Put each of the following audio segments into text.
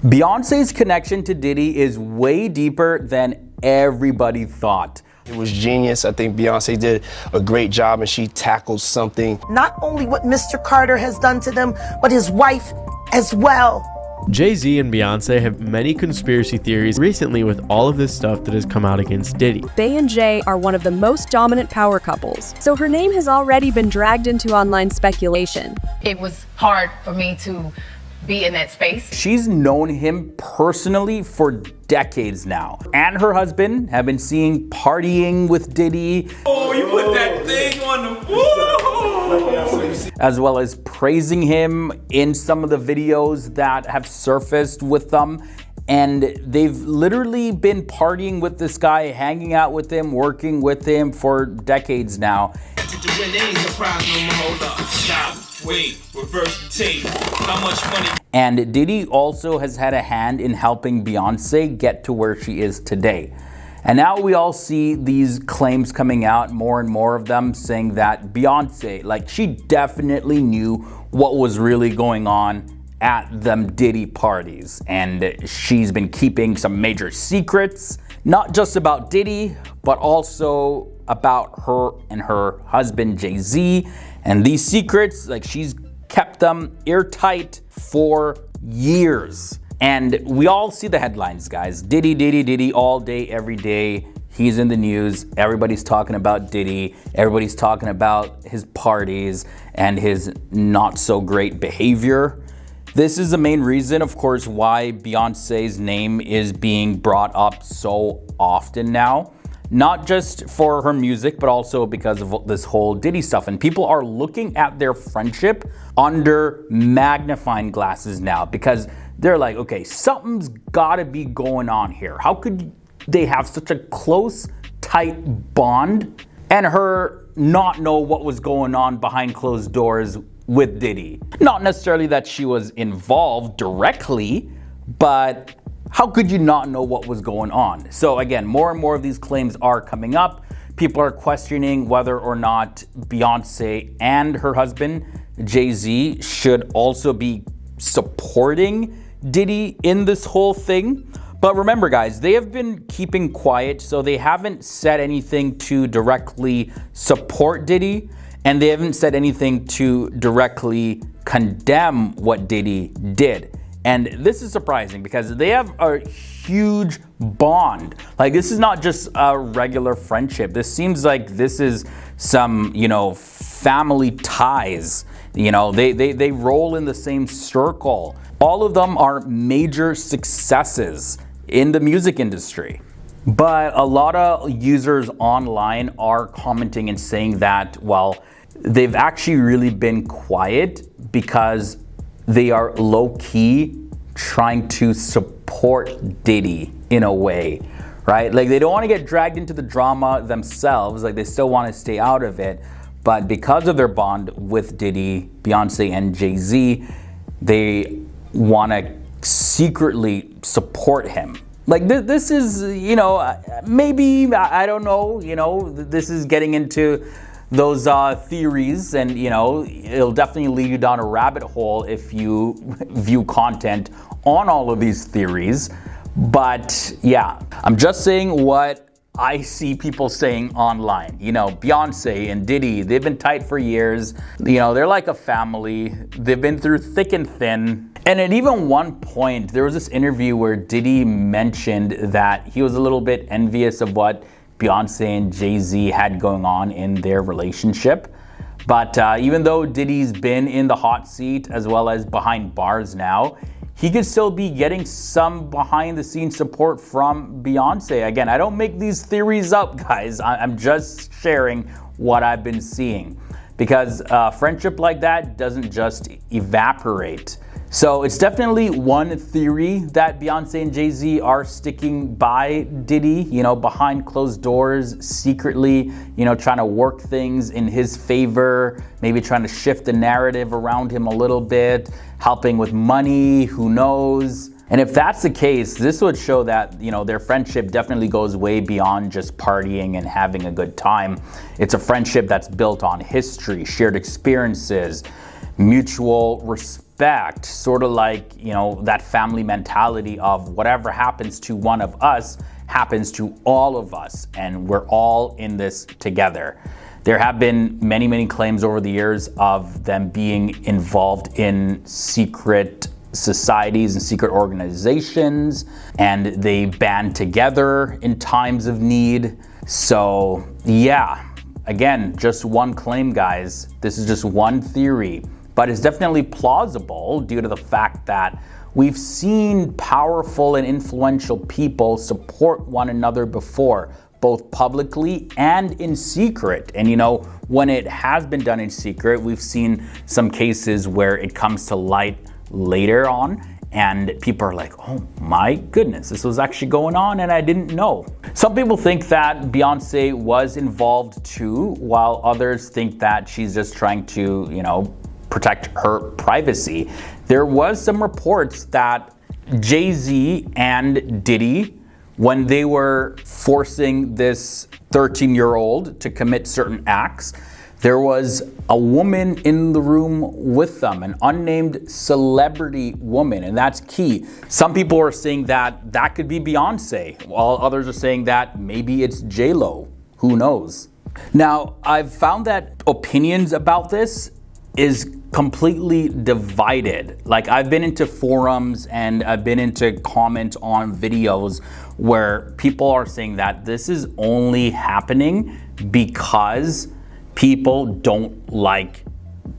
Beyonce's connection to Diddy is way deeper than everybody thought. It was genius. I think Beyonce did a great job and she tackled something. Not only what Mr. Carter has done to them, but his wife as well. Jay-Z and Beyonce have many conspiracy theories recently with all of this stuff that has come out against Diddy. Bey and Jay are one of the most dominant power couples, so her name has already been dragged into online speculation. It was hard for me to be in that space. She's known him personally for decades now. And her husband have been seen partying with Diddy. Oh, you put that thing on the woo! As well as praising him in some of the videos that have surfaced with them. And they've literally been partying with this guy, hanging out with him, working with him for decades now. Wait, reverse the tape. How much money? And Diddy also has had a hand in helping Beyonce get to where she is today. And now we all see these claims coming out, more and more of them saying that Beyonce, like, she definitely knew what was really going on at them Diddy parties. And she's been keeping some major secrets, not just about Diddy, but also about her and her husband, Jay-Z. And these secrets, like, she's kept them airtight for years. And we all see the headlines, guys. Diddy, Diddy, Diddy, all day, every day. He's in the news. Everybody's talking about Diddy. Everybody's talking about his parties and his not so great behavior. This is the main reason, of course, why Beyonce's name is being brought up so often now. Not just for her music, but also because of this whole Diddy stuff. And people are looking at their friendship under magnifying glasses now because they're like, okay, something's gotta be going on here. How could they have such a close, tight bond and her not know what was going on behind closed doors with Diddy? Not necessarily that she was involved directly, but how could you not know what was going on? So again, more and more of these claims are coming up. People are questioning whether or not Beyonce and her husband, Jay-Z, should also be supporting Diddy in this whole thing. But remember, guys, they have been keeping quiet, so they haven't said anything to directly support Diddy, and they haven't said anything to directly condemn what Diddy did. And this is surprising because they have a huge bond. Like, this is not just a regular friendship. This seems like this is some, family ties. They roll in the same circle. All of them are major successes in the music industry. But a lot of users online are commenting and saying that, well, they've actually really been quiet because they are low-key trying to support Diddy in a way, right? Like, they don't want to get dragged into the drama themselves. Like, they still want to stay out of it. But because of their bond with Diddy, Beyonce, and Jay-Z, they want to secretly support him. Like, this is, maybe, I don't know, this is getting into those theories, and it'll definitely lead you down a rabbit hole if you view content on all of these theories. But yeah, I'm just saying what I see people saying online. Beyonce and Diddy, they've been tight for years. They're like a family. They've been through thick and thin. And at even one point, there was this interview where Diddy mentioned that he was a little bit envious of what Beyonce and Jay-Z had going on in their relationship. But even though Diddy's been in the hot seat as well as behind bars now, he could still be getting some behind the scenes support from Beyonce. Again, I don't make these theories up, guys. I'm just sharing what I've been seeing, because friendship like that doesn't just evaporate. So it's definitely one theory that Beyonce and Jay-Z are sticking by Diddy, behind closed doors, secretly, trying to work things in his favor, maybe trying to shift the narrative around him a little bit, helping with money, who knows. And if that's the case, this would show that, their friendship definitely goes way beyond just partying and having a good time. It's a friendship that's built on history, shared experiences, mutual respect, respect, sort of like, you know, that family mentality of whatever happens to one of us happens to all of us, and we're all in this together. There have been many, many claims over the years of them being involved in secret societies and secret organizations, and they band together in times of need. So yeah, again, just one claim, guys. This is just one theory, but it's definitely plausible due to the fact that we've seen powerful and influential people support one another before, both publicly and in secret. And you know, when it has been done in secret, we've seen some cases where it comes to light later on and people are like, oh my goodness, this was actually going on and I didn't know. Some people think that Beyonce was involved too, while others think that she's just trying to, you know, protect her privacy. There was some reports that Jay-Z and Diddy, when they were forcing this 13-year-old to commit certain acts, there was a woman in the room with them, an unnamed celebrity woman, and that's key. Some people are saying that that could be Beyonce, while others are saying that maybe it's J-Lo. Who knows? Now, I've found that opinions about this is completely divided. Like, I've been into forums and I've been into comments on videos where people are saying that this is only happening because people don't like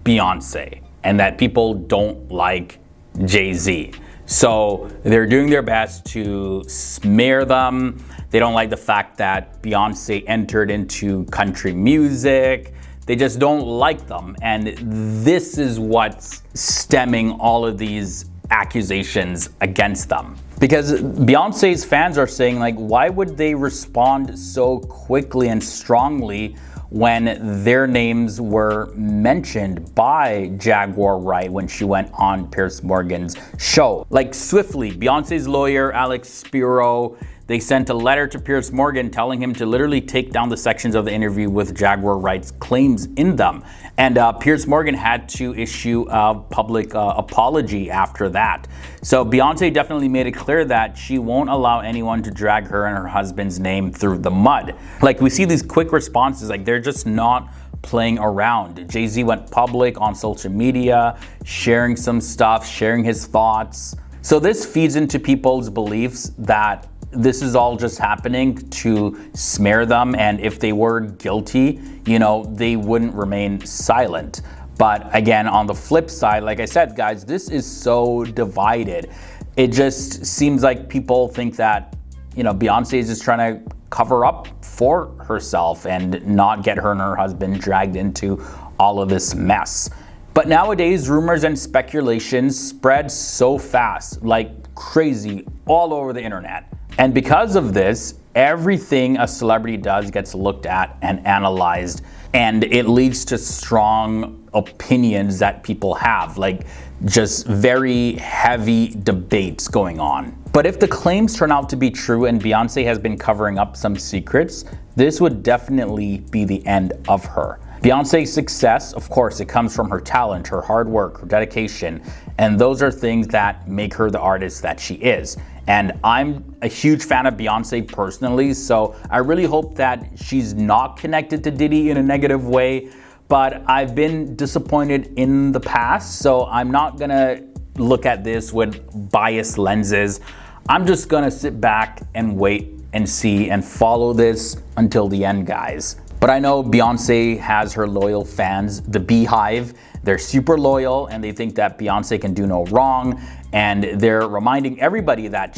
Beyonce and that people don't like Jay-Z. So they're doing their best to smear them. They don't like the fact that Beyonce entered into country music. They just don't like them. And this is what's stemming all of these accusations against them. Because Beyonce's fans are saying, like, why would they respond so quickly and strongly when their names were mentioned by Jaguar Wright when she went on Piers Morgan's show? Like, swiftly, Beyonce's lawyer, Alex Spiro, they sent a letter to Piers Morgan telling him to literally take down the sections of the interview with Jaguar Wright's claims in them. And Piers Morgan had to issue a public apology after that. So Beyonce definitely made it clear that she won't allow anyone to drag her and her husband's name through the mud. Like, we see these quick responses, like they're just not playing around. Jay-Z went public on social media, sharing some stuff, sharing his thoughts. So this feeds into people's beliefs that this is all just happening to smear them, and if they were guilty, you know, they wouldn't remain silent. But again, on the flip side, like I said, guys, this is so divided. It just seems like people think that, you know, Beyonce is just trying to cover up for herself and not get her and her husband dragged into all of this mess. But nowadays, rumors and speculations spread so fast, like crazy, all over the internet. And because of this, everything a celebrity does gets looked at and analyzed, and it leads to strong opinions that people have, like just very heavy debates going on. But if the claims turn out to be true and Beyonce has been covering up some secrets, this would definitely be the end of her. Beyonce's success, of course, it comes from her talent, her hard work, her dedication, and those are things that make her the artist that she is. And I'm a huge fan of Beyonce personally, so I really hope that she's not connected to Diddy in a negative way, but I've been disappointed in the past, so I'm not gonna look at this with biased lenses. I'm just gonna sit back and wait and see and follow this until the end, guys. But I know Beyonce has her loyal fans, the Beehive. They're super loyal and they think that Beyonce can do no wrong. And they're reminding everybody that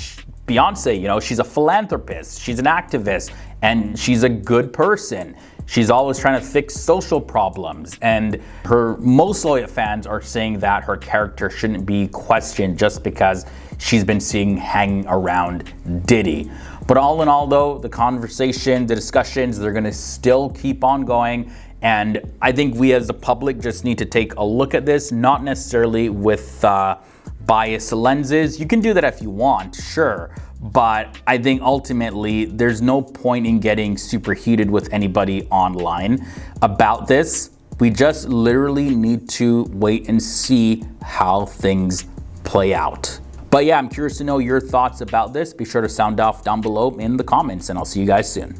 Beyonce, you know, she's a philanthropist, she's an activist, and she's a good person. She's always trying to fix social problems. And her most loyal fans are saying that her character shouldn't be questioned just because she's been seen hanging around Diddy. But all in all though, the conversation, the discussions, they're gonna still keep on going. And I think we as the public just need to take a look at this, not necessarily with biased lenses. You can do that if you want, sure. But I think ultimately there's no point in getting super heated with anybody online about this. We just literally need to wait and see how things play out. But yeah, I'm curious to know your thoughts about this. Be sure to sound off down below in the comments, and I'll see you guys soon.